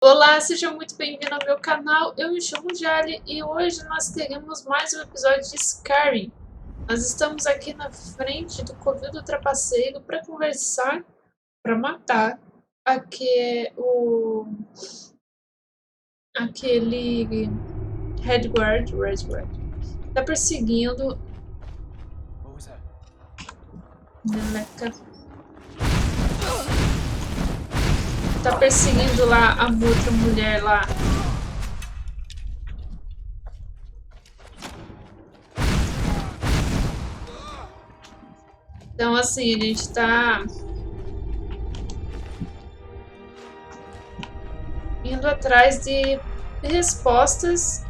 Olá, seja muito bem-vindo ao meu canal. Eu me chamo Jali e hoje nós teremos mais um episódio de Skyrim. Nós estamos aqui na frente do covil do trapaceiro para conversar, para matar aquele Redguard, tá perseguindo Neleca. Tá perseguindo lá a outra mulher lá. Então assim, a gente tá indo atrás de respostas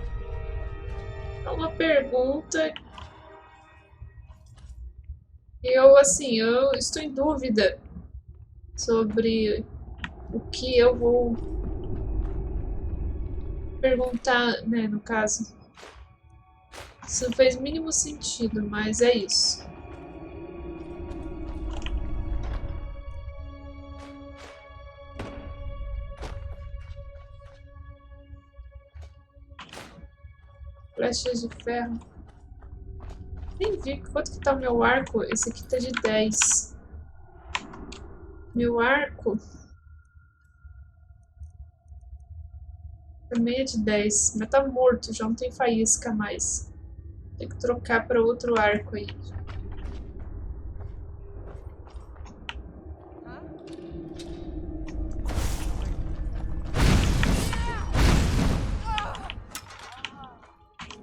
a uma pergunta. Eu estou em dúvida sobre o que eu vou perguntar, né, no caso. Isso não fez o mínimo sentido, mas é isso. Flechas de ferro. Nem vi quanto que tá o meu arco. Esse aqui tá de 10. Meu arco também é de 10, mas tá morto, já não tem faísca mais. Tem que trocar para outro arco aí.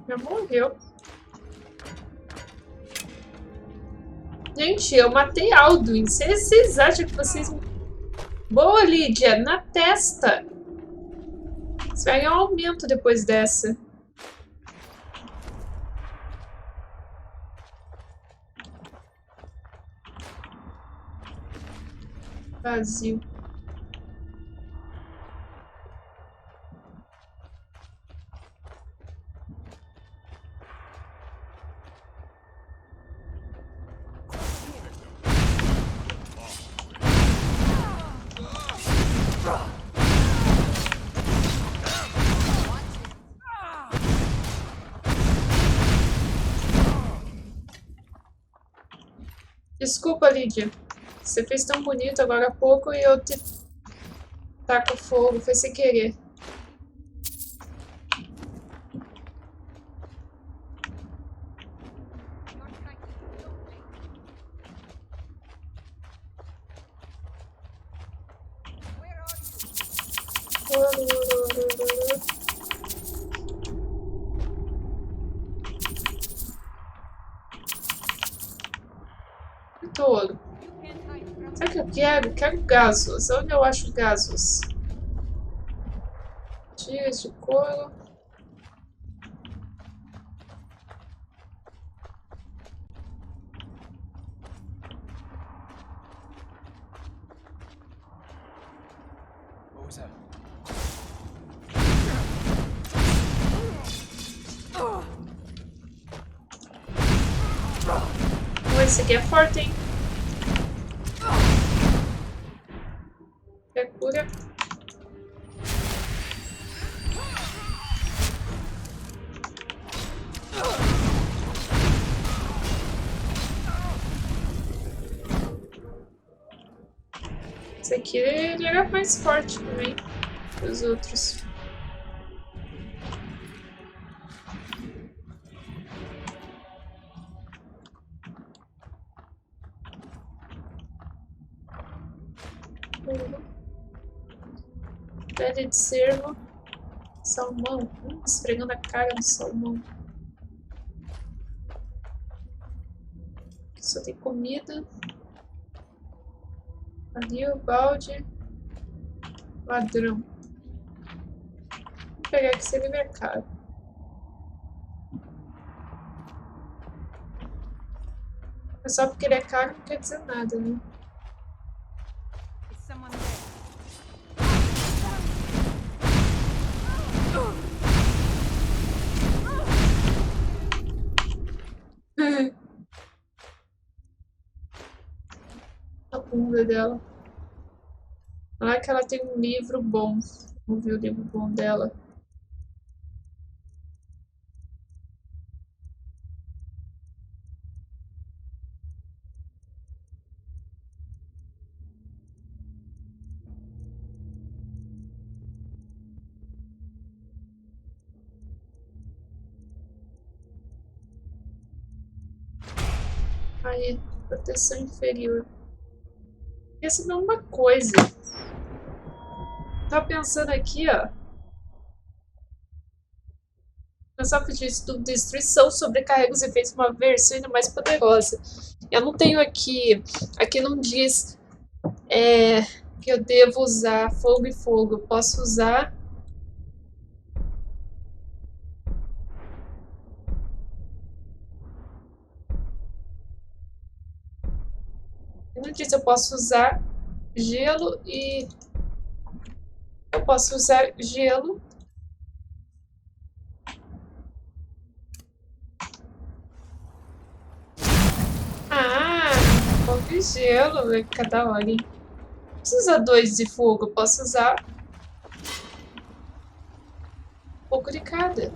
Já morreu. Gente, eu matei Alduin. Vocês acham que vocês... Boa, Lídia! Na testa! Você vai ganhar um aumento depois dessa. Vazio. Desculpa, Lídia. Você fez tão bonito agora há pouco e eu te taco fogo. Foi sem querer. Todo. Sabe o que eu quero? Quero gasos. Onde eu acho gasos? Tiras de couro. Esse aqui é forte, hein? É cura. Esse aqui ele era mais forte também que os outros. Pele de cervo. Salmão. Esfregando a cara no salmão. Aqui só tem comida. Ali o balde. Ladrão. Vou pegar aqui esse mercado. Mas só porque ele é caro não quer dizer nada, né? A bunda dela. Olha que ela tem um livro bom. Vamos ver o livro bom dela. Aí, proteção inferior. Essa não é uma coisa. Tava pensando aqui, ó. Começar a pedir estudo de destruição sobrecarrega os efeitos de uma versão ainda mais poderosa. Eu não tenho aqui. Aqui não diz que eu devo usar fogo e fogo. Eu posso usar. Não diz, eu posso usar gelo e. Eu posso usar gelo. Ah, fogo e gelo, vai ficar da hora, hein? Não preciso usar 2 de fogo, eu posso usar um pouco de cada.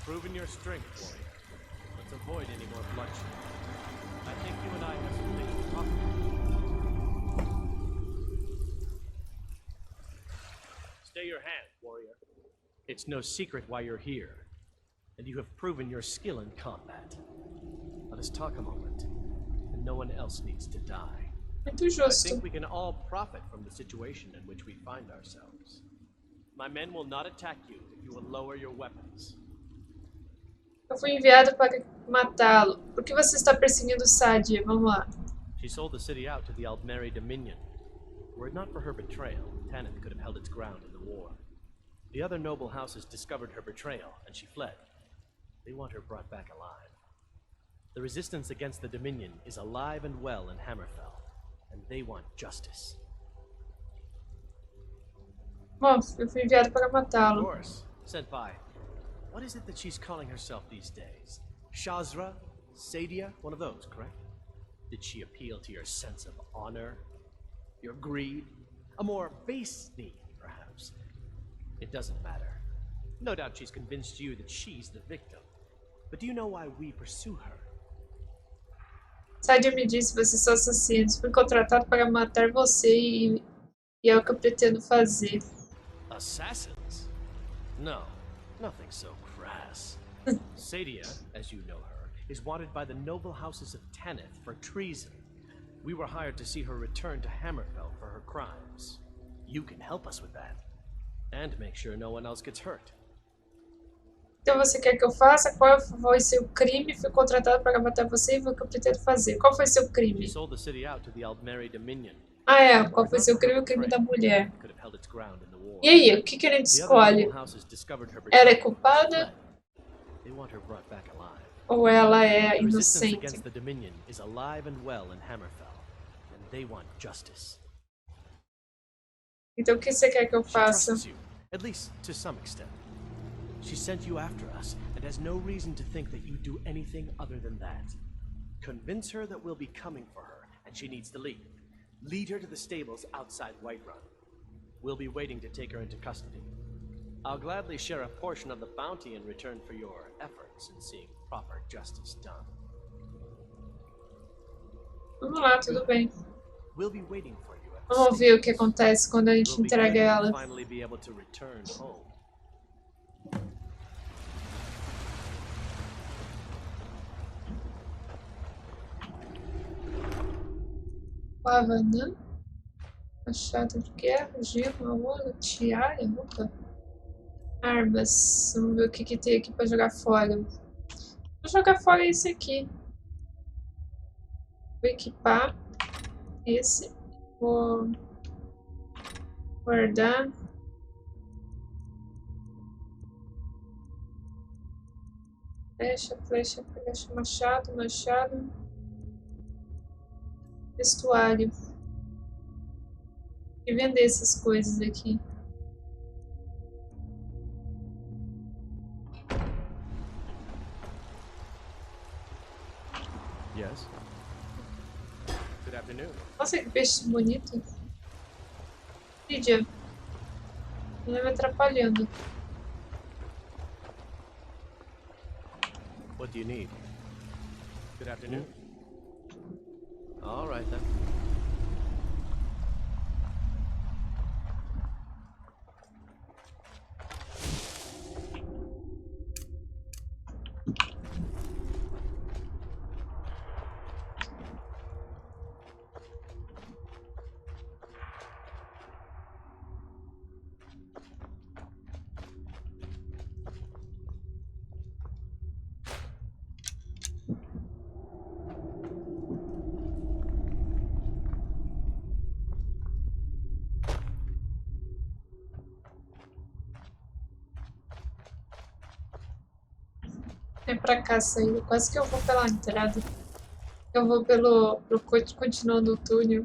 Proven your strength, warrior. Let's avoid any more bloodshed. I think you and I have some things to talk about. Stay your hand, warrior. It's no secret why you're here, and you have proven your skill in combat. Let us talk a moment, and no one else needs to die. Muito I justo. think we can all profit from the situation in which we find ourselves. My men will not attack you if you will lower your weapons. Eu fui enviado para matá-lo. Por que você está perseguindo Saadia? Vamos lá. She sold the city out to the Aldmeri Dominion. Were it not for her betrayal, Tanith could have held its ground in the war. The other noble houses discovered her betrayal, and she fled. They want her brought back alive. The resistance against the Dominion is alive and well in Hammerfell, and they want justice. Bom, eu fui enviado para Of matá-lo. course, sent by. What is it that she's calling herself these days? Shazra? Saadia? One of those, correct? Did she appeal to your sense of honor? Your greed? A more base need, perhaps? It doesn't matter. No doubt she's convinced you that she's the victim. But do you know why we pursue her? Saadia me disse, vocês são assassinos. Fui contratado para matar você e é o que eu pretendo fazer. Assassins? No, nothing so crass. Saadia, as you know her, is wanted by the noble houses of Tanith for treason. We were hired to see her return to Hammerfell for her crimes. You can help us with that. And make sure no one else gets hurt. Então você quer que eu faça? Qual foi seu crime? Fui contratado para matar você e foi o que eu pretendo fazer. Qual foi seu She crime? sold the city out to the Aldmeri Dominion. Ah, é. Qual foi seu crime? O crime da mulher. Could have held its ground in the war. E aí, o que a gente The other noble escolhe? houses discovered her Ela é betrayal. culpada They want her brought back alive. ou ela é The resistance inocente? against the Dominion is alive and well in Hammerfell, and they want justice. Então o que você quer que eu She faça? trusts you, at least to some extent. She sent you after us, and has no reason to think that you do anything other than that. Convince her that we'll be coming for her, and she needs to leave. Lead her to the stables outside Whiterun. We'll be waiting to take her into custody. I'll gladly share a portion of the bounty in return for your efforts in seeing proper justice done. Vamos lá, tudo bem. We'll be waiting for you at the Vamos ver o que stables. acontece quando a gente We'll be entrega glad ela. to finally be able to return home. Lavanã, machado de guerra, gelo, ouro, tiara, roupa, armas. Vamos ver o que tem aqui pra jogar fora. Vou jogar fora esse aqui. Vou equipar esse. Vou guardar. Flecha, flecha, flecha, machado, machado. Vestuário. E vender essas coisas aqui. Yes. Good afternoon. Nossa, que peixe bonito. Lídia, ele me atrapalhando. What do you need? Good afternoon. All right then. Vem pra cá, saindo. Quase que eu vou pela entrada. Eu vou continuando o túnel.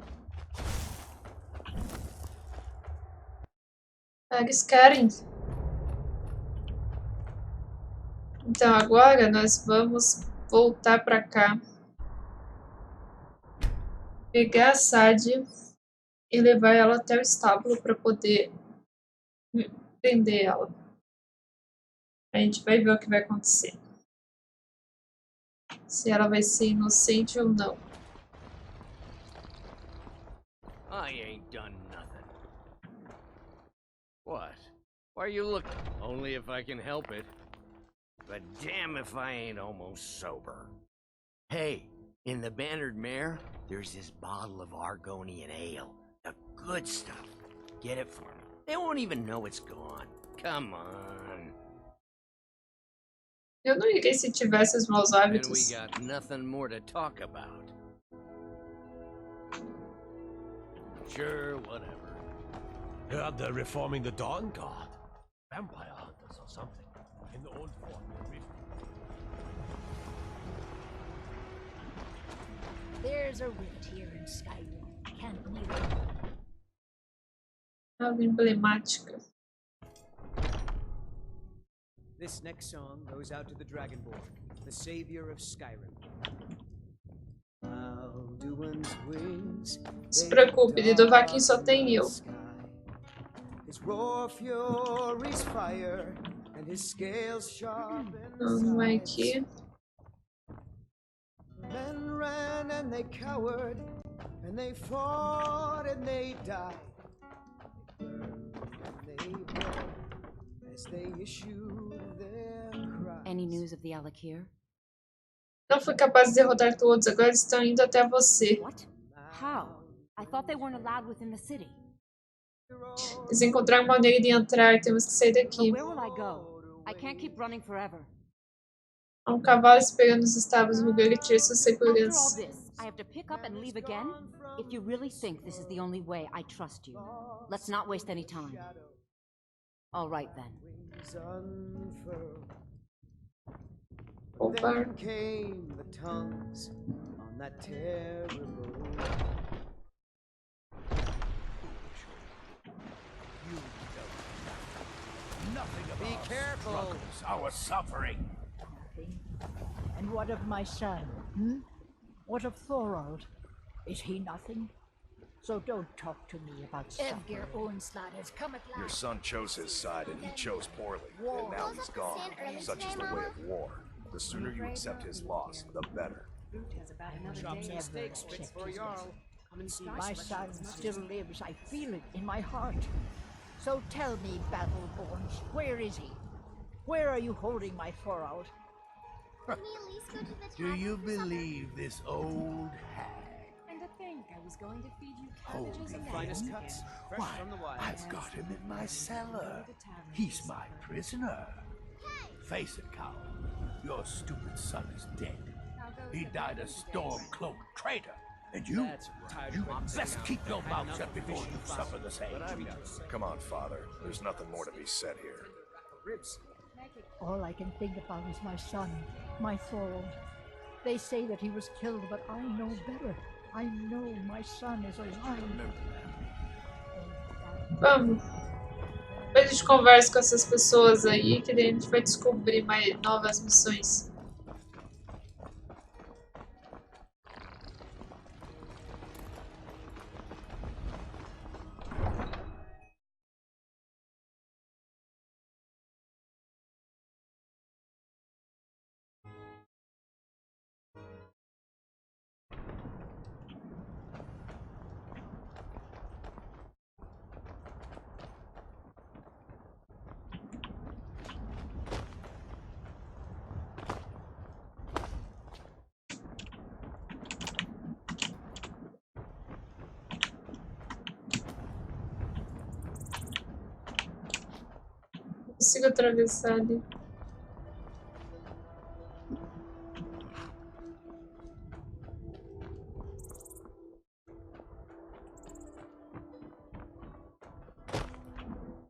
Eles querem. Então agora nós vamos voltar pra cá. Pegar a Saadia e levar ela até o estábulo para poder prender ela. A gente vai ver o que vai acontecer. Se ela vai ser inocente ou não. I ain't done nothing. What? Why are you looking? Only if I can help it. But damn if I ain't almost sober. Hey, in the Bannered Mare, there's this bottle of Argonian ale. The good stuff. Get it for me. They won't even know it's gone. Come on. Eu não iria se tivesse os maus And we hábitos. got nothing more to talk about. Sure, whatever. Heard they're reforming the Dawn Guard. Vampire hunters or something. In the old fort. There's a rift here in Skyrim. Can't believe it. Algo emblemática. This next song goes out to the Dragonborn, the savior of Skyrim. Alduin's wings, Se preocupe, de Dovahkiin só tem eu. His raw fury's fire, and his scales sharp Não é aqui. Men ran and they cowered, and they fought and they died. They burned and they bled as they issued their cries. Any news of the Alakir? Não fui capaz de derrotar todos, agora estão indo até você. What? How? I thought they weren't allowed within the city. Eles encontraram uma maneira de entrar, temos que sair But daqui. where will I go? I can't keep running forever. Há um cavalo esperando nos estábulos, vou garantir sua After all segurança. this, I have to pick up and leave again? If you really think this is the only way, I trust you. Let's not waste any time. All right then. Wings unfurled. Opa. Then came the tongues on that terrible. Nothing Be about careful. struggles, our suffering. Nothing. And what of my son? What of Thorold? Is he nothing? So don't talk to me about suffering. Onslaught has come at Your son chose his side and he chose poorly, and now he's gone. Such is the way of war. The sooner you accept his loss, the better. My son still lives. I feel it in my heart. So tell me, Battleborns, where is he? Where are you holding my Thorold? Do you believe this old hag? And to think I was going to feed you Holy cabbages and Finest onions. cuts, fresh Why, from the wild. I've got him in my cellar. He's my prisoner. Face it, Carl. Your stupid son is dead. He died a storm-cloaked traitor. And you, you best keep your mouth shut before you suffer the same. Come on, Father. There's nothing more to be said here. Ribs. All I can think about is my son, my Thorold. They say that he was killed, but I know better. I know my son is alive. Vamos. Depois a gente conversa com essas pessoas aí, que daí a gente vai descobrir mais novas missões. consigo atravessar ali.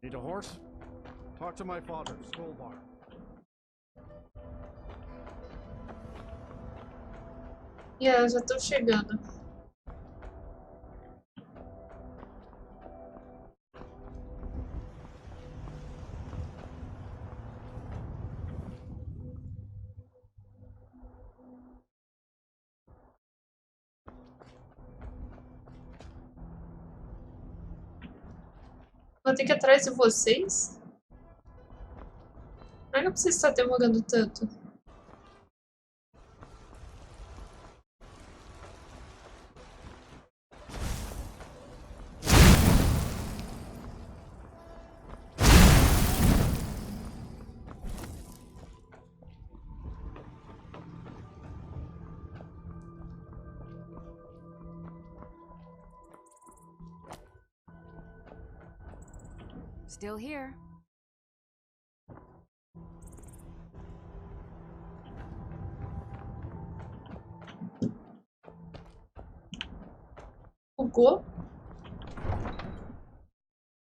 Need a horse? Talk to my father, Skullbar. E yeah, já tô chegando. Vou ter que ir atrás de vocês? Não é que você está demorando tanto. Still here. Bugou?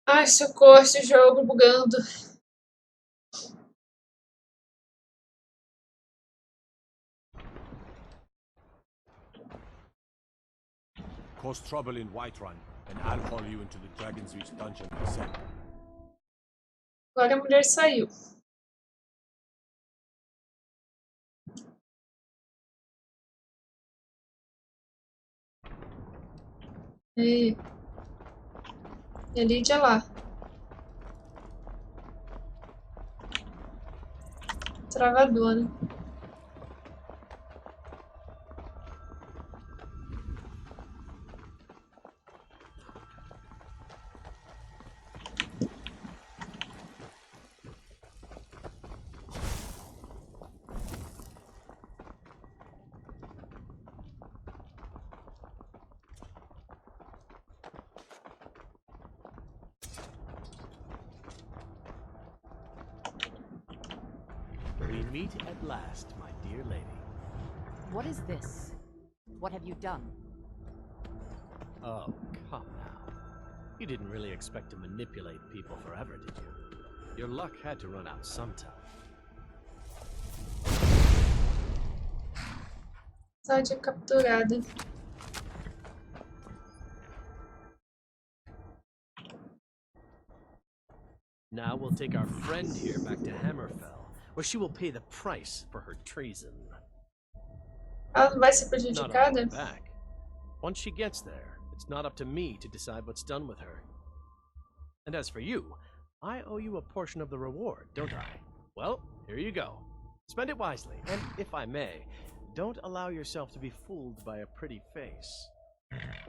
Ai, socorro, esse jogo bugando. Cause trouble in Whiterun, and I'll call you into the Dragon's Reach dungeon myself. Agora a mulher saiu. E a Lídia lá. Travadona. We meet at last, my dear lady. What is this? What have you done? Oh, come now. You didn't really expect to manipulate people forever, did you? Your luck had to run out sometime. Saadia capturada. Now we'll take our friend here back to Hammerfell, where she will pay the price for her treason. Ela não vai ser Not on prejudicada? her back. Once she gets there, it's not up to me to decide what's done with her. And as for you, I owe you a portion of the reward, don't I? Well, here you go. Spend it wisely, and if I may, don't allow yourself to be fooled by a pretty face.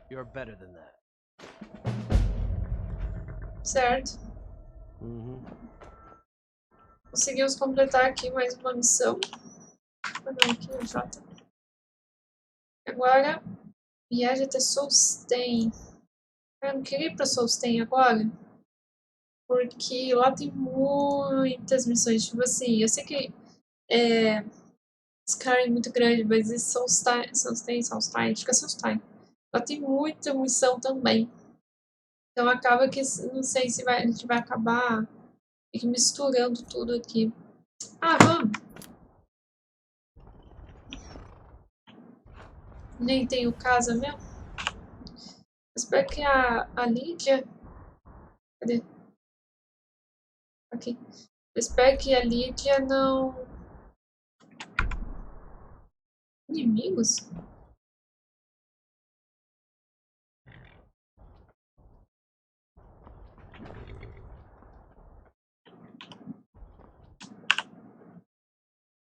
You're better than that. Certo. Conseguimos completar aqui mais uma missão. Vou dar aqui o J. Agora, viagem até Solstheim. Eu não queria ir pra Solstheim agora, porque lá tem muitas missões. Tipo assim, eu sei que Skyrim é muito grande, mas esse Solstheim, acho que é Solstheim. Lá tem muita missão também. Então acaba que, não sei se a gente vai acabar misturando tudo aqui. Ah, vamos! Nem tenho casa mesmo. Espero que a Lídia... Cadê? Aqui. Espero que a Lídia não... Inimigos?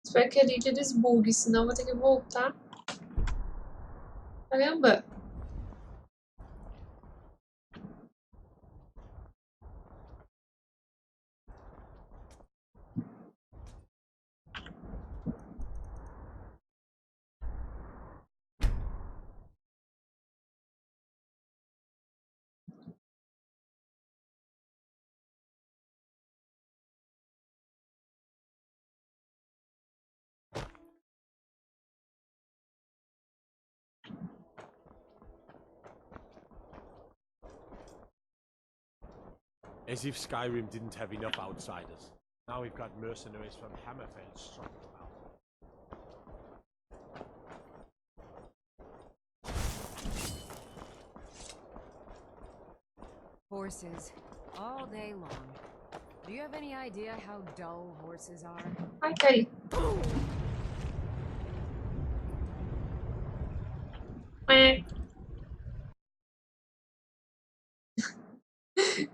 Espero que a Lídia desbugue, senão vou ter que voltar. Caramba! As if Skyrim didn't have enough outsiders. Now we've got mercenaries from Hammerfell strutting about. Horses, all day long. Do you have any idea how dull horses are? Ai, caí.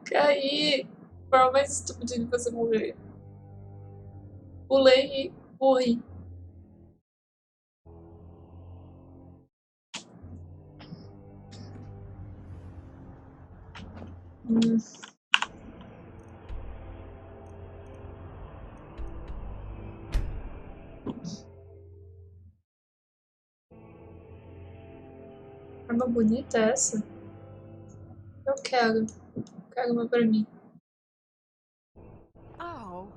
Caí. Forma mais estúpida de você morrer. Pulei e morri. Arma bonita essa? Eu quero. Quero uma pra mim. Oh.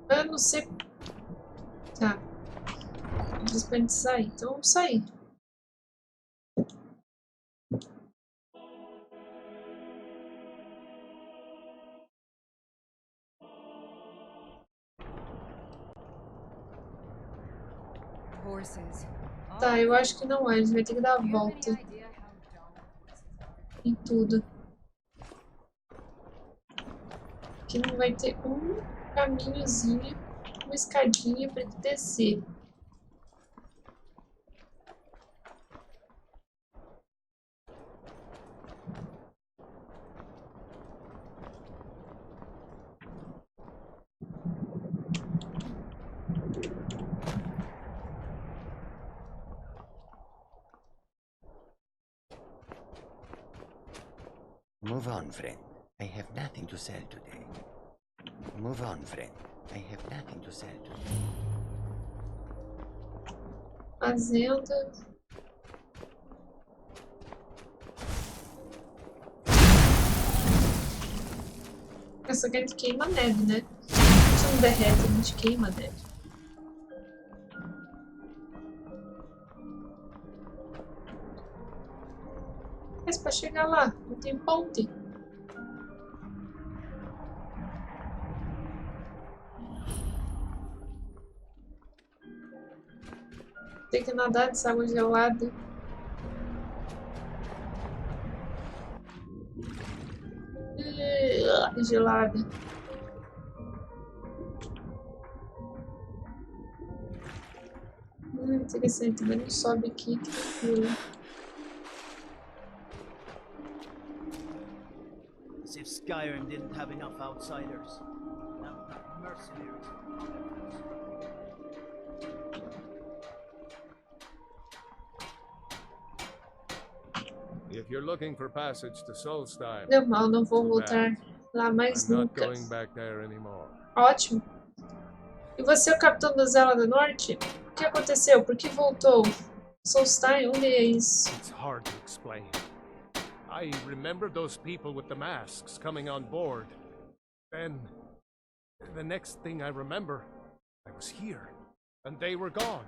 Eu não sei. Tá. Diz pra gente sair. Então vamos sair. Horses. Tá, eu acho que não é. A gente vai ter que dar a volta em tudo. Aqui não vai ter um caminhozinho, uma escadinha pra gente descer. Move on, friend. I have nothing to sell today. Move on, friend. I have nothing to sell today. Fazenda. Só que a gente queima a neve, né? A gente não derrete, a gente queima a neve. Mas pra chegar lá, não tem ponte. Tem que nadar nessa água gelada. Gelada. Interessante, mas não sobe aqui, tranquilo. As if Skyrim didn't have enough outsiders. Now we've got mercenaries. If you're looking for passage to Solstheim, Deu mal, não vou voltar lá mais I'm not nunca. going back there anymore. Ótimo. E você é o capitão da Zela do Norte? O que aconteceu? Por que voltou? Solstheim, onde é isso? It's hard to explain. I remember those people with the masks coming on board. Then, the next thing I remember, I was here, and they were gone.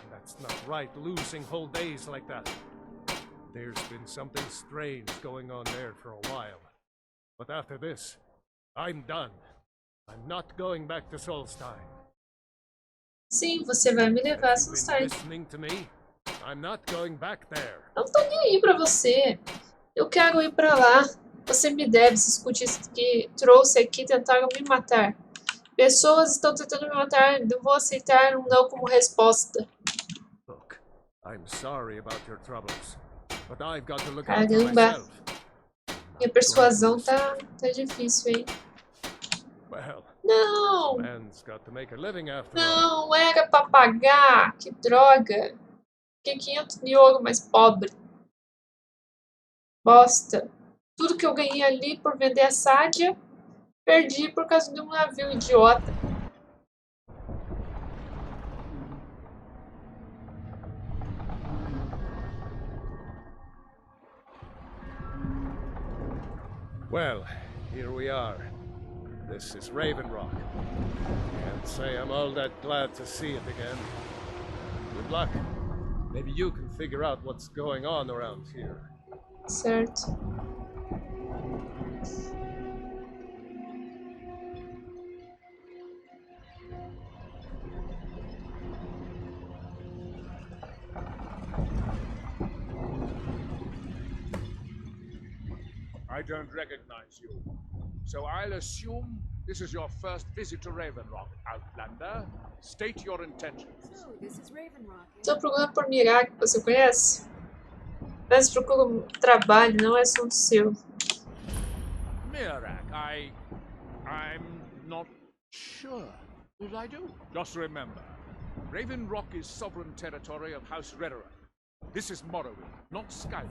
That's not right, losing whole days like that. There's been something strange going on there for a while. But after this, I'm done. I'm not going back to Solstheim. Sim, você vai me levar a You've been Solstheim. listening to me? I'm not going back there. Eu não tô nem aí pra você. Eu quero ir pra lá. Você me deve, se escute isso que trouxe aqui, tentaram me matar. Pessoas estão tentando me matar, não vou aceitar um não como resposta. Look, I'm sorry about your troubles, but I've got to look out for Caramba. myself. Minha persuasão tá difícil, hein? Well, Não! man's got to make a living after all. Não era pra pagar. Que droga. Fiquei 500 de ouro mais pobre. Bosta. Tudo que eu ganhei ali por vender a Saadia, perdi por causa de um navio idiota. Well, here we are. This is Raven Rock. Can't say I'm all that glad to see it again. Good luck. Maybe you can figure out what's going on around here. Certo. I don't recognize you. So I'll assume this is your first visit to Ravenrock, Outlander. State your intentions. So, this is Ravenrock. Estou procurando por Mirak, você conhece? Mas procuro trabalho, não é assunto seu. Mirak, I'm not sure. What I do? Just remember, Ravenrock is sovereign territory of House Redderer. This is Morrowind, not Skyrim.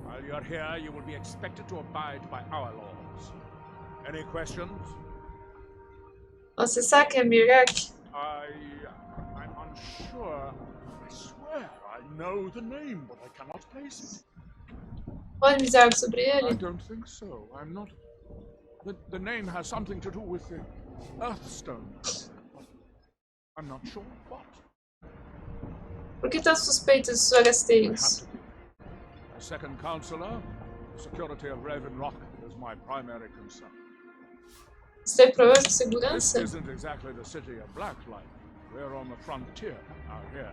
While you're here, you will be expected to abide by our laws. Any questions? Você sabe quem é Mirak? I'm unsure. I swear I know the name, but I cannot place it. Pode me dizer algo sobre ele? I don't think so. I'm not... The name has something to do with the Earthstone. I'm not sure what. Por que tão suspeitos dos forasteiros? As second counselor, the security of Ravenrock is my primary concern. Você tem problemas de This segurança? isn't exactly the city of Blacklight. We're on the frontier out here.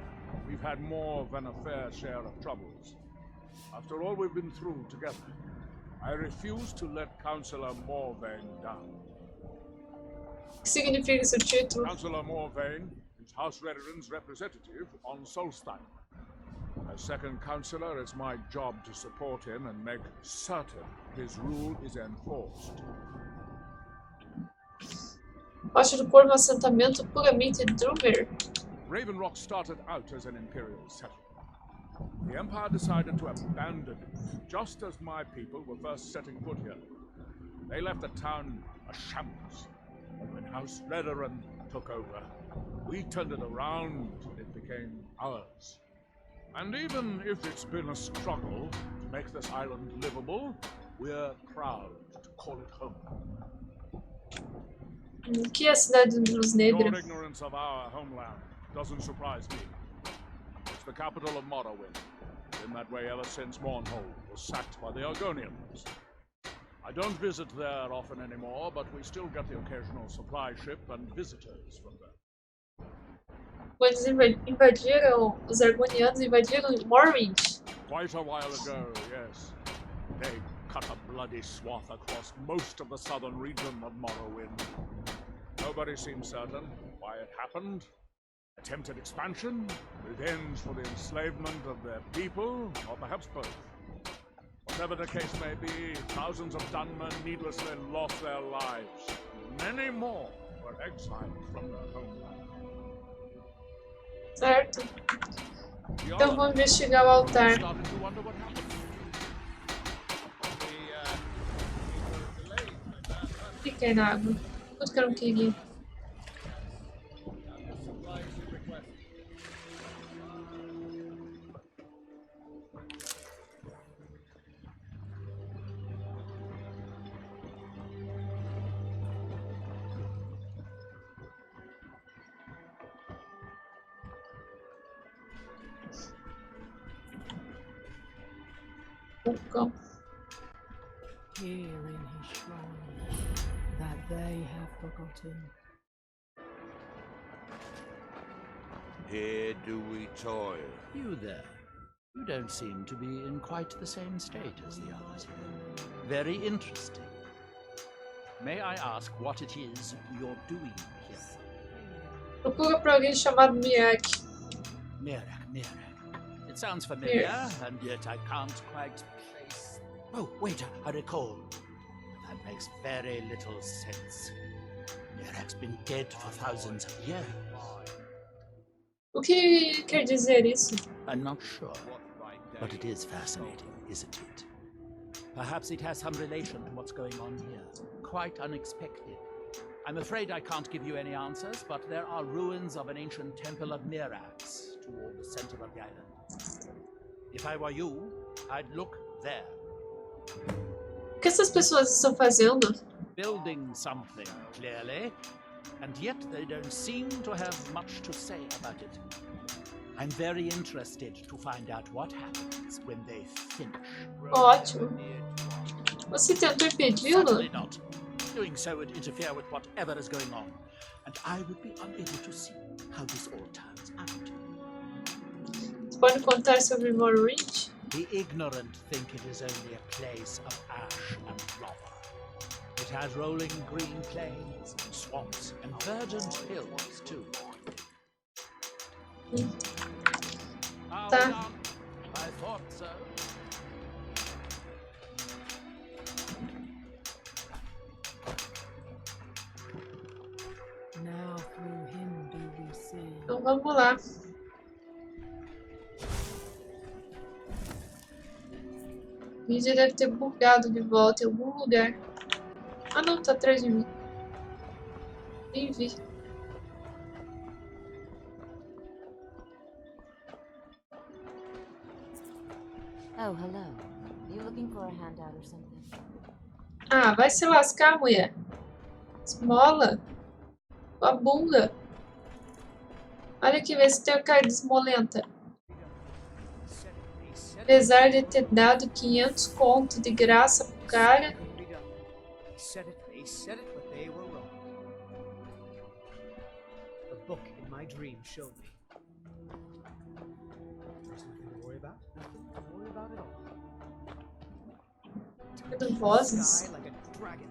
We've had more than a fair share of troubles. After all we've been through together, I refuse to let Councillor Morvain down. O que significa seu título? Councillor Morvain is House Redderen's representative on Solstein. As second councillor, it's my job to support him and make certain his rule is enforced. Parte do corpo assentamento puramente Drummer. Ravenrock started out as an imperial settlement. The Empire decided to abandon it, just as my people were first setting foot here. They left the town a shambles, and when House Redderen took over, we turned it around and it became ours. And even if it's been a struggle to make this island livable, we're proud to call it home. O que é a cidade de Luz Negra? Your ignorance of our homeland doesn't surprise me. It's the capital of Morrowind. Been that way ever since Mournhold was sacked by the Argonians. I don't visit there often anymore, but we still get the occasional supply ship and visitors from there. Quando eles invadiram, os Argonianos invadiram Morrowind. Quite a while ago, yes. They cut a bloody swath across most of the southern region of Morrowind. Nobody seems certain why it happened. Attempted expansion, revenge for the enslavement of their people, or perhaps both. Whatever the case may be, thousands of Dunmen needlessly lost their lives. Many more were exiled from their homeland. Certo. Então vou investigar o altar. Fiquei na água. Tudo que eu não queria. Here in his shrine, that they have forgotten. Here do we toil. You there. You don't seem to be in quite the same state as the others here. Very interesting. May I ask what it is you're doing here? Procura por alguém chamado Mirak. Mirak. It sounds familiar, and yet I can't quite place... Oh, wait, I recall. That makes very little sense. Mirak's been dead for thousands of years. O que quer dizer isso? I'm not sure, but it is fascinating, isn't it? Perhaps it has some relation to what's going on here. Quite unexpected. I'm afraid I can't give you any answers, but there are ruins of an ancient temple of Mirax toward the center of the island. If I were you, I'd look there. O que essas pessoas estão fazendo? Building something, clearly, and yet they don't seem to have much to say about it. I'm very interested to find out what happens when they finish. Ótimo. Você tentou impedi-lo? Certainly not. Doing so would interfere with whatever is going on, and I would be unable to see how this all turns out. Você pode contar sobre Morrowind? The ignorant think it is only a place of ash and lava. It has rolling green plains, swamps, and verdant hills, too. Tá. I thought so. Now through him do we see. Então vamos lá. O vídeo deve ter bugado de volta em algum lugar. Ah não, tá atrás de mim. Nem vi. Oh, hello. Are you looking for a handout or something? Ah, vai se lascar, mulher. Esmola. Tua bunda. Olha aqui, vê se tem a cara de esmolenta. Apesar de ter dado 500 conto de graça pro cara. They said it, but they were wrong. The book in my dream showed me. There's nothing to worry about. Nothing to worry about at all. Tudo vozes. Sky like a dragon.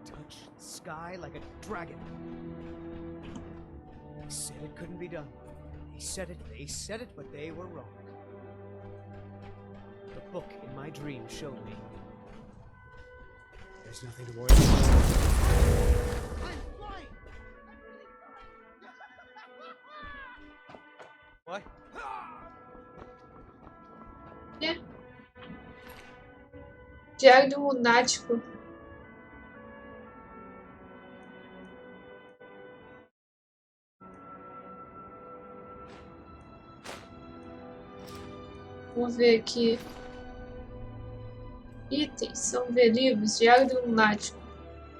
Touch the sky like a dragon. They said it couldn't be done. They said it, but they were wrong. The book in my dream showed me. There's nothing to worry about. What? É. Diário do Lunático. Vamos ver aqui. Itens, são ver livros, Diário do Lunático.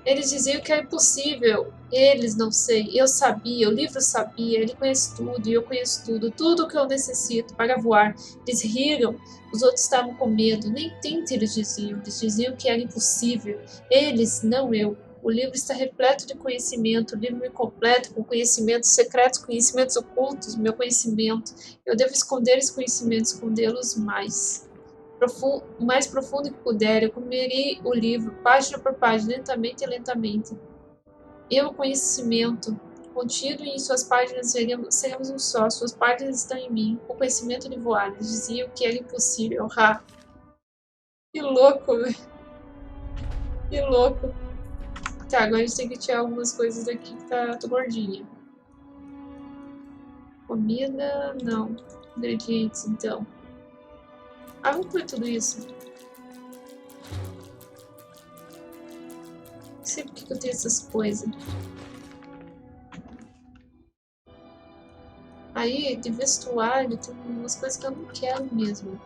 Eles diziam que era impossível. Eles, não sei. Eu sabia, o livro sabia. Ele conhece tudo e eu conheço tudo. Tudo o que eu necessito para voar. Eles riram. Os outros estavam com medo. Nem tente, eles diziam. Eles diziam que era impossível. Eles, não eu. O livro está repleto de conhecimento. O livro me completa com conhecimentos secretos, conhecimentos ocultos, meu conhecimento. Eu devo esconder esse conhecimento, escondê-los mais. O mais profundo que puder, eu comerei o livro, página por página, lentamente e lentamente. Eu, o conhecimento, contido em suas páginas, seremos um só, suas páginas estão em mim, o conhecimento de voar. Eles diziam que era impossível. Ha! Que louco, velho. Que louco. Tá, agora a gente tem que tirar algumas coisas daqui que tá gordinha. Comida, não. Ingredientes, então. Ah, vamos comer tudo isso. Não sei por que eu tenho essas coisas. Aí, de vestuário, tem umas coisas que eu não quero mesmo.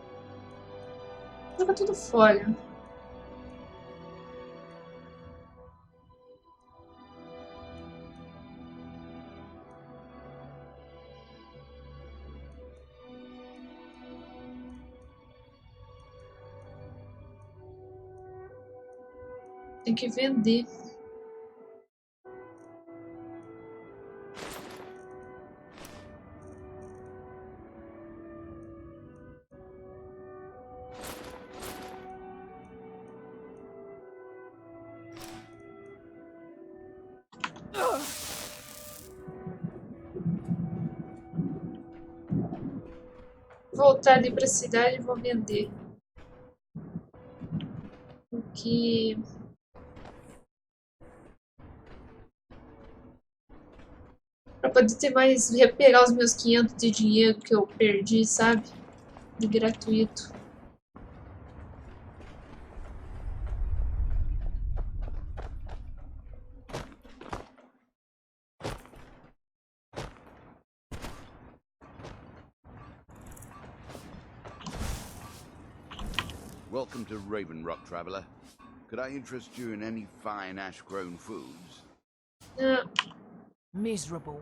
Joga tudo fora. Tem que vender. Voltar ali pra cidade e vou vender. Porque pra poder ter mais, recuperar os meus 500 de dinheiro que eu perdi, sabe? De gratuito. Welcome to Raven Rock, traveler. Could I interest you in any fine ash-grown foods? Miserable.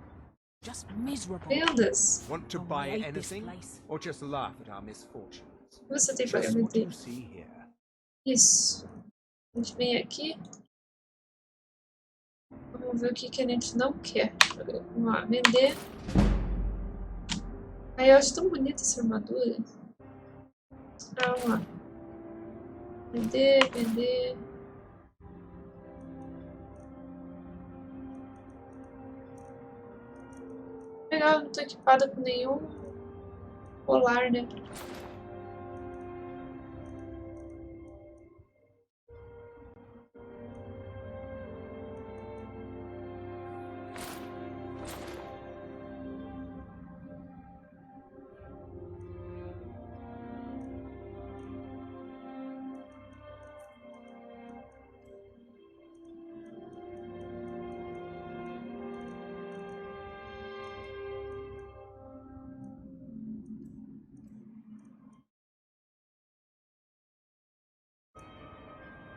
Just miserable. Vendas. Want to buy anything, or just laugh at our misfortunes? Você tem Just pagamento what aí. you see here. Isso. A gente vem aqui. Vamos ver o que a gente não quer. Vamos lá, vender. Aí eu acho tão bonita essa armadura. Vamos lá. Vender, vender. Legal, não tô equipada com nenhum colar, né?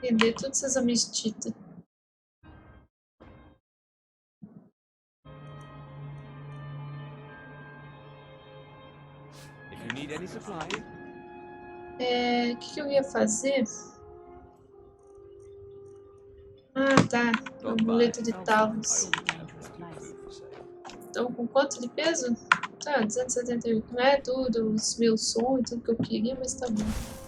Vender todas essas amestitas. O que eu ia fazer? Ah, tá. Amuleto de talos. Então, com quanto de peso? Tá, 278. Não é tudo, os meus sons e tudo que eu queria, mas tá bom.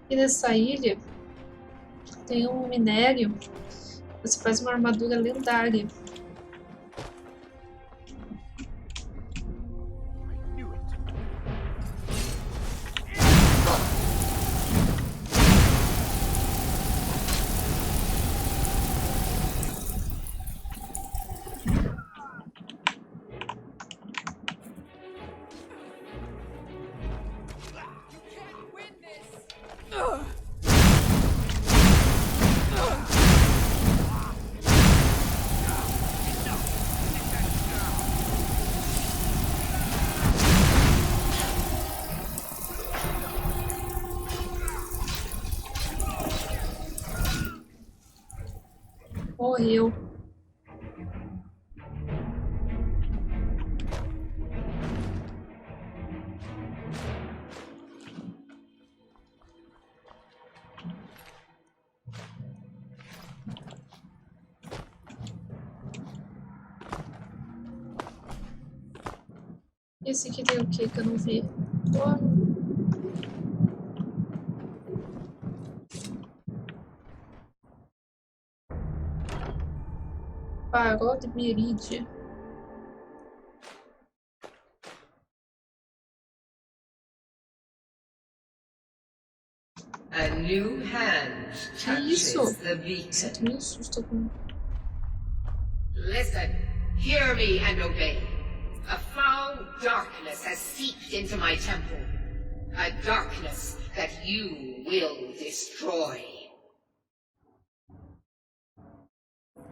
E nessa ilha tem um minério. Você faz uma armadura lendária. Morreu. Esse aqui tem o que eu não vi? Farol de Meridia. A new hand touches the beacon. Listen, hear me and obey. A foul darkness has seeped into my temple. A darkness that you will destroy.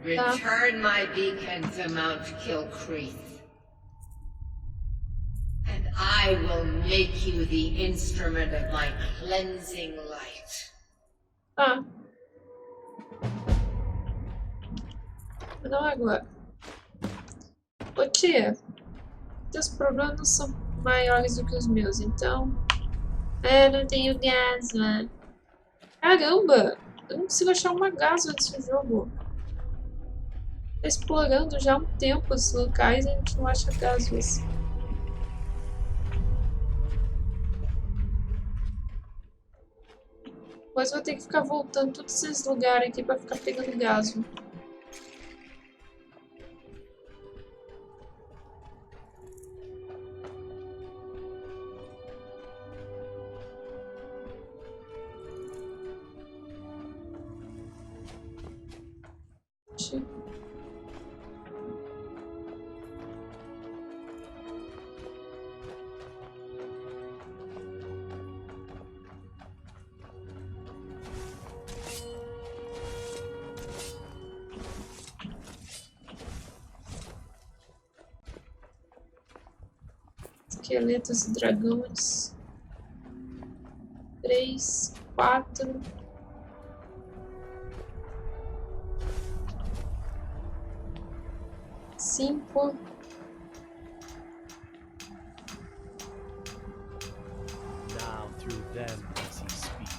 Return my beacon to Mount Kilcreath, and I will make you the instrument of my cleansing light. Ah. Não agora. Ô tia, teus problemas não são maiores do que os meus, então... não tenho gasma. Caramba! Eu não consigo achar uma gasma nesse jogo. Tá explorando já há um tempo esses locais e a gente não acha gasmas. Depois vou ter que ficar voltando todos esses lugares aqui pra ficar pegando gasma. esqueletos e dragões. 3, 4. Cinco. Now through them does he speak.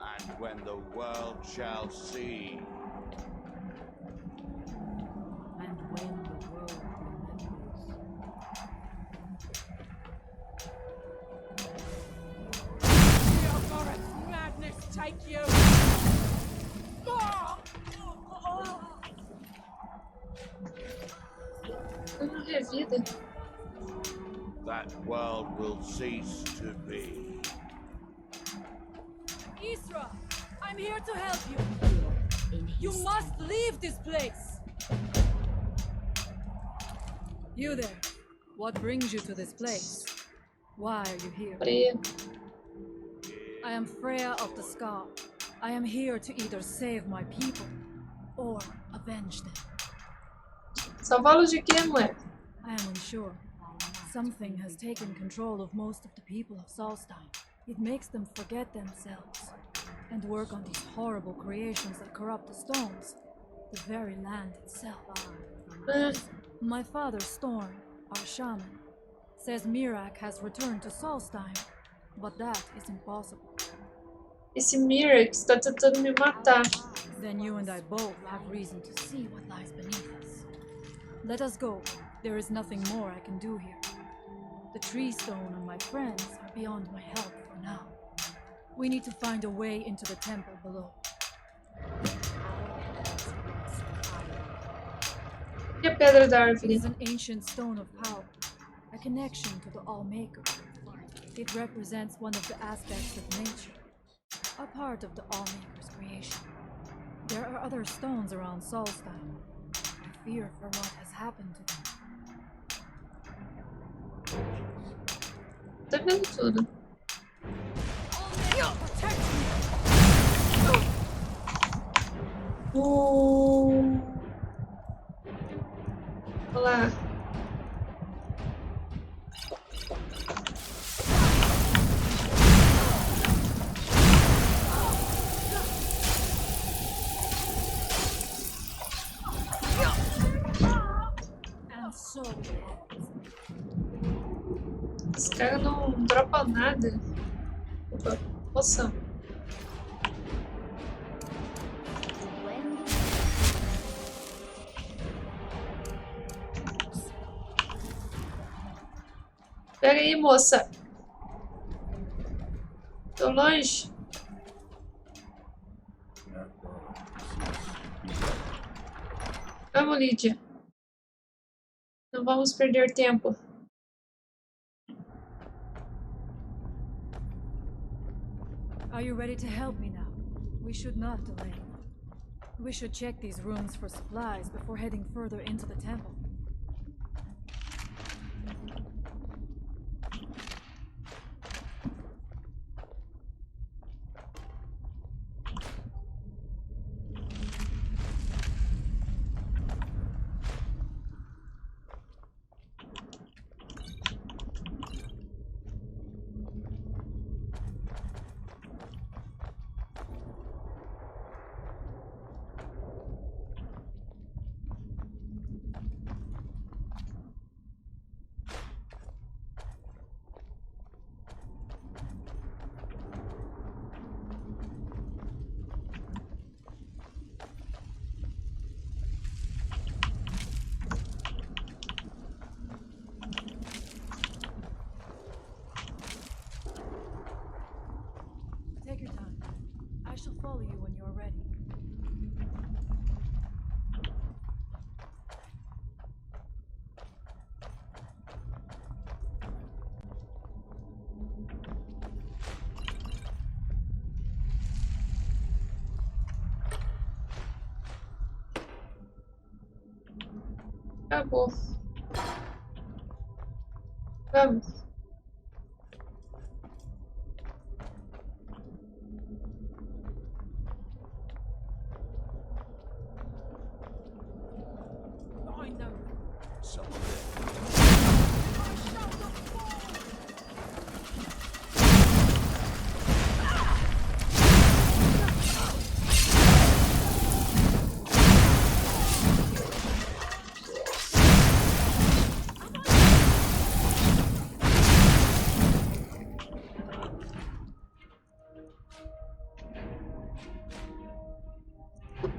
And when the world shall see. And when the world remembers. Theodorus, madness take you! Uma revida. That world will cease to be. Isra, I'm here to help you. You must leave this place. You there. What brings you to this place? Why are you here? Freya. I am Freya of the Scar. I am here to either save my people or avenge them. Salvá-los de quê, mulher? I am unsure. Something has taken control of most of the people of Solstein. It makes them forget themselves and work on these horrible creations that corrupt the stones, the very land itself. My father, Storm, our shaman, says Mirak has returned to Solstein, but that is impossible. Esse Mirror que está tentando me matar. Then you and I both have reason to see what lies beneath us. Let us go. There is nothing more I can do here. The tree stone and my friends are beyond my help for now. We need to find a way into the temple below. E a pedra da It árvore? is an ancient stone of power, a connection to the All-Maker. It represents one of the aspects of nature, a part of the All-Maker's creation. There are other stones around Solstein. I fear for what has happened to them. Tá vendo tudo. Olá. And so Esse cara não dropa nada. Opa, poção. Pega aí, moça. Tô longe. Vamos, Lídia. Não vamos perder tempo. Are you ready to help me now? We should not delay. We should check these rooms for supplies before heading further into the temple. Take your time. I shall follow you when you are ready. Acabou. Vamos.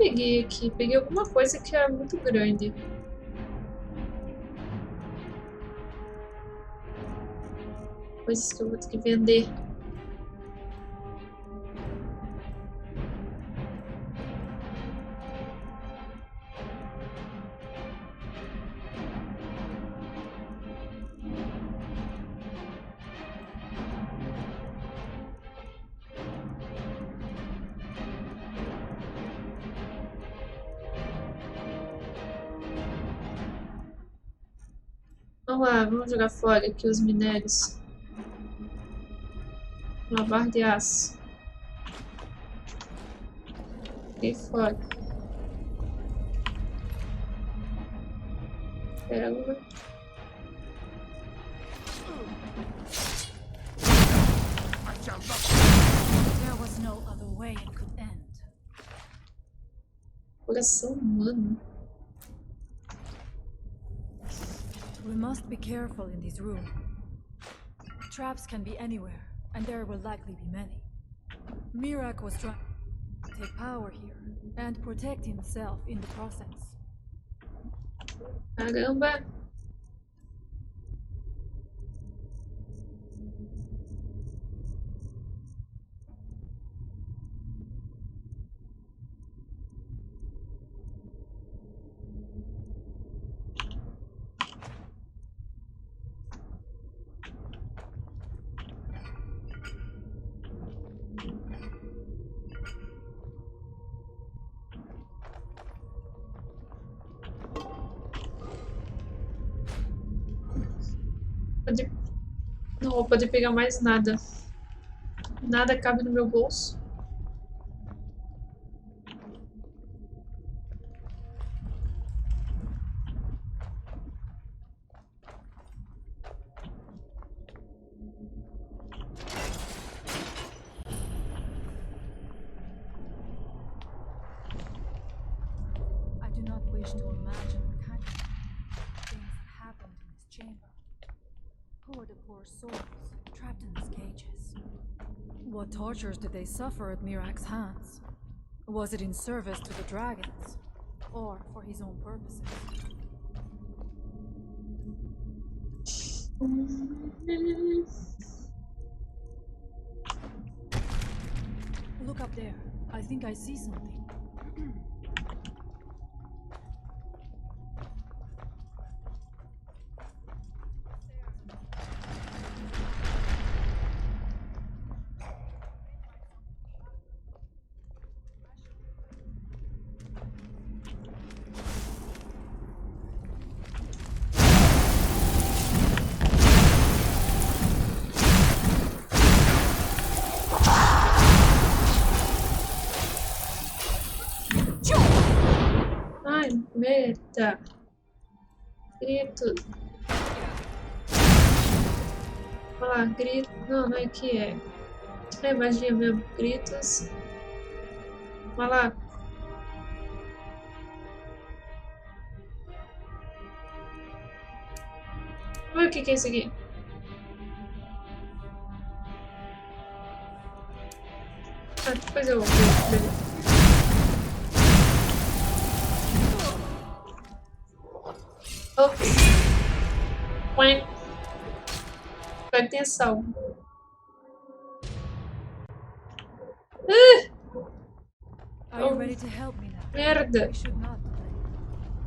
peguei aqui? Peguei alguma coisa que é muito grande. Coisas que eu vou ter que vender. Vamos lá, vamos jogar fora aqui os minérios. Uma barra de aço. E fora. Pega. There was no other way it could end. Coração humano. We must be careful in this room. Traps can be anywhere, and there will likely be many. Mirak was trying to take power here and protect himself in the process. Caramba! Não vou poder pegar mais nada. Nada cabe no meu bolso. I do not wish to imagine the kind of things that happened in this chamber. Who are the poor souls trapped in these cages? What tortures did they suffer at Mirak's hands? Was it in service to the dragons, or for his own purposes? Look up there. I think I see something. Merda. Grito. Olha lá, grito. Não, não é que é. É magia mesmo. Gritos. Olha lá. Olha o que é isso aqui. Ah, depois eu vou ver. Ops. Põe. Presta atenção. Are you ready to help me now? Merda. We should not delay.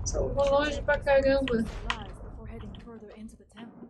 Só vou longe pra caramba. Supplies before heading further into the temple.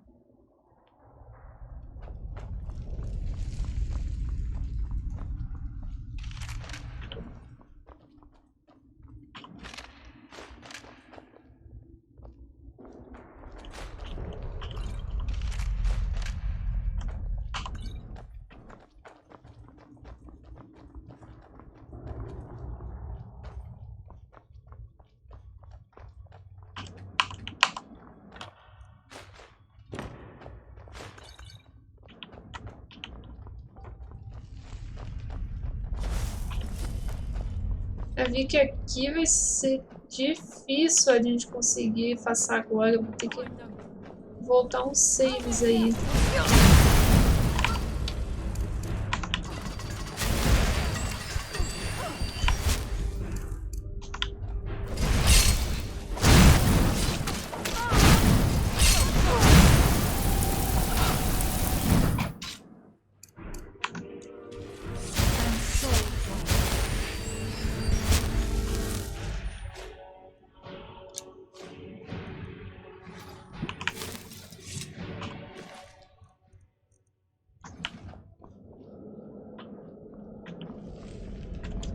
Eu vi que aqui vai ser difícil a gente conseguir passar agora. Eu vou ter que voltar uns saves aí.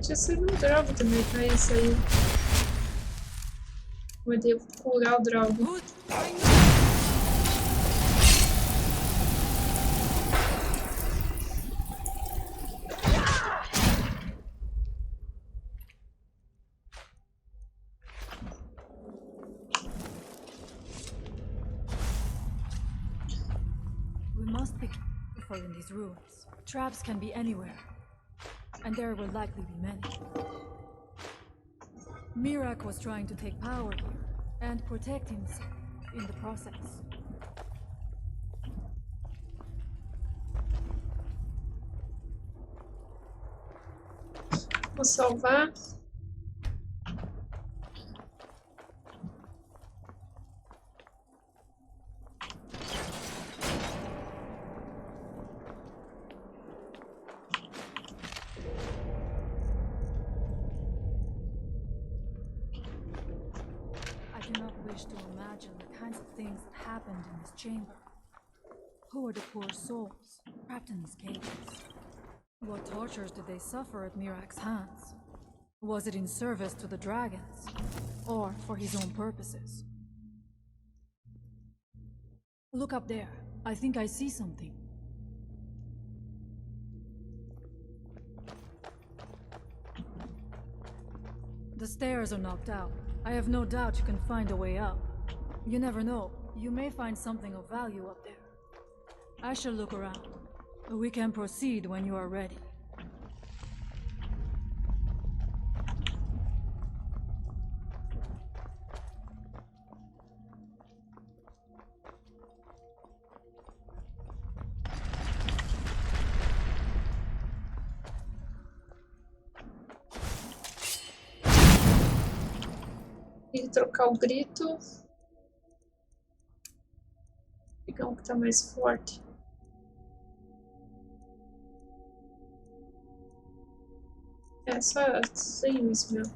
Tinha sido um droga também pra isso aí. Eu devo curar o droga. We must be careful in these rooms. Traps can be anywhere, and there will likely be many. Mirak was trying to take power here and protect himself in the process. Vou salvar. To imagine the kinds of things that happened in this chamber. Who are the poor souls trapped in these cages? What tortures did they suffer at Mirak's hands? Was it in service to the dragons, or for his own purposes? Look up there. I think I see something. The stairs are knocked out. I have no doubt you can find a way up. You never know. You may find something of value up there. I shall look around. We can proceed when you are ready. Tem que trocar o grito. Pegar um que tá mais forte. É só sem isso mesmo.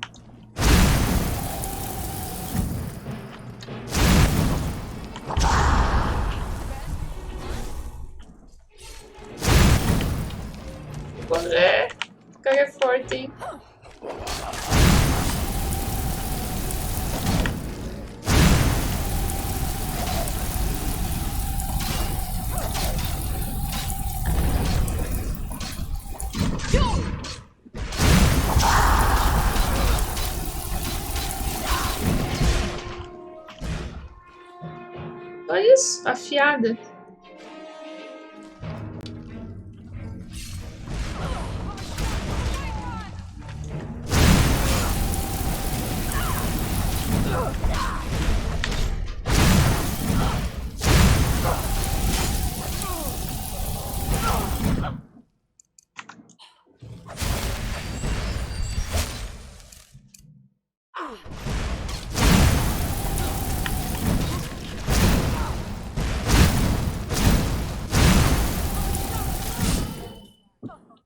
Mulher, o cara é forte, hein? Olha isso, afiada.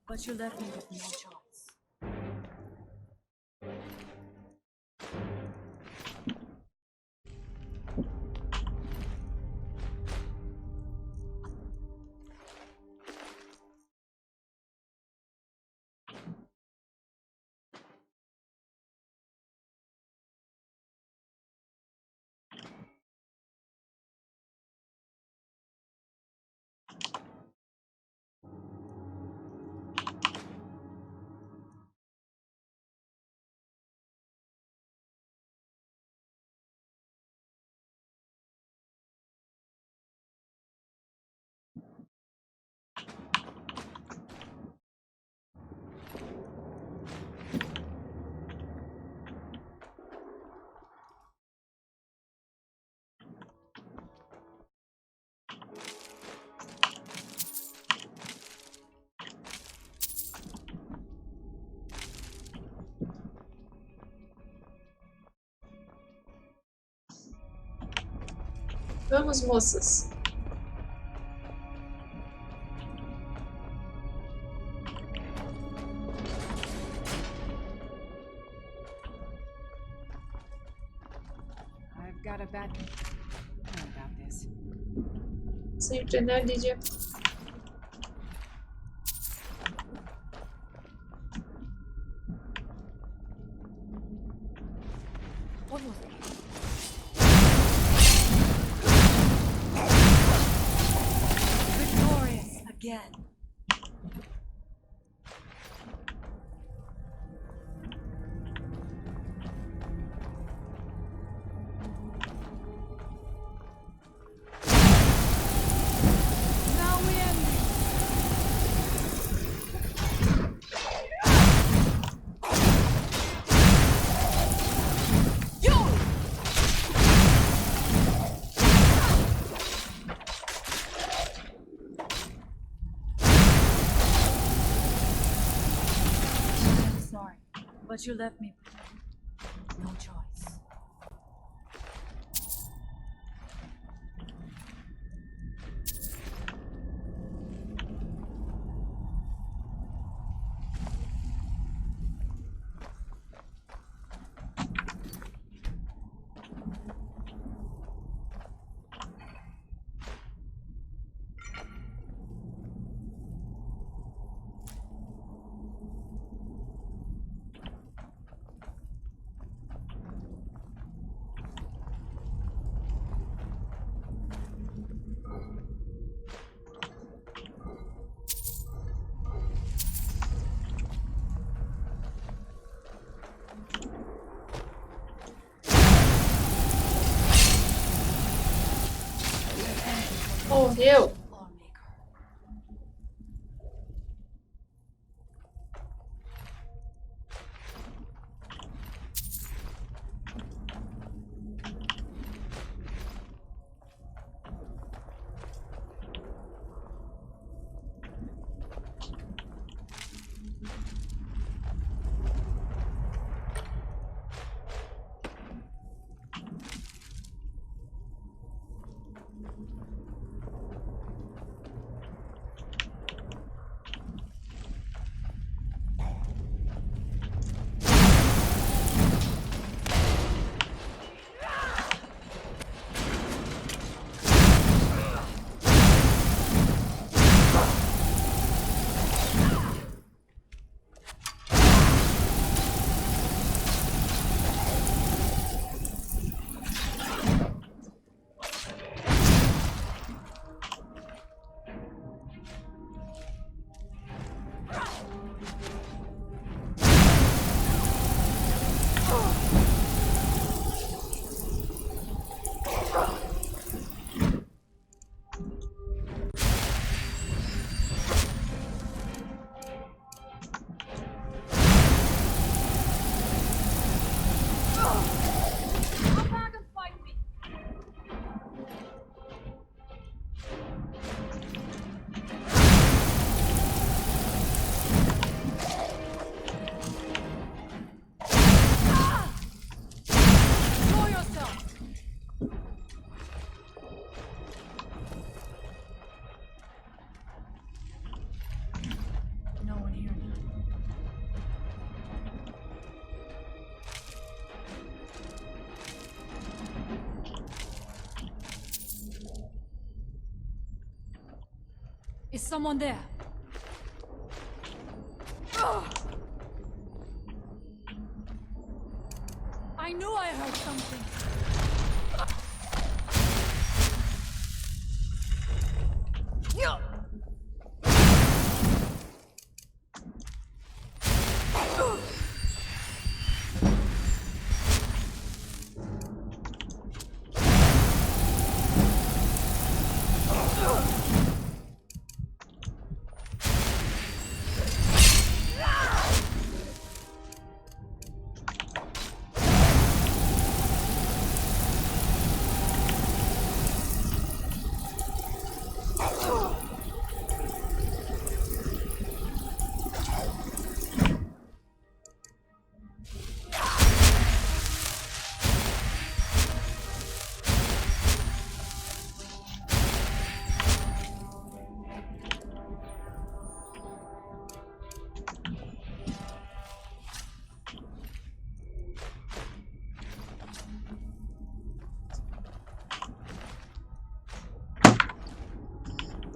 But you left me with no choice. Vamos, moças. I've got a bad feeling about this. Sempre, né, Lídia? Victorious again. But you left me no choice. Morreu. Is someone there? I knew I heard something.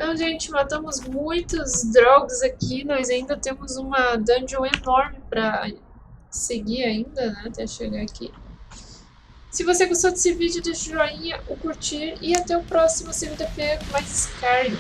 Então, gente, matamos muitos drogs aqui. Nós ainda temos uma dungeon enorme pra seguir ainda, né? Até chegar aqui. Se você gostou desse vídeo, deixa o joinha, o curtir e até o próximo segunda-feira com mais Skyrim.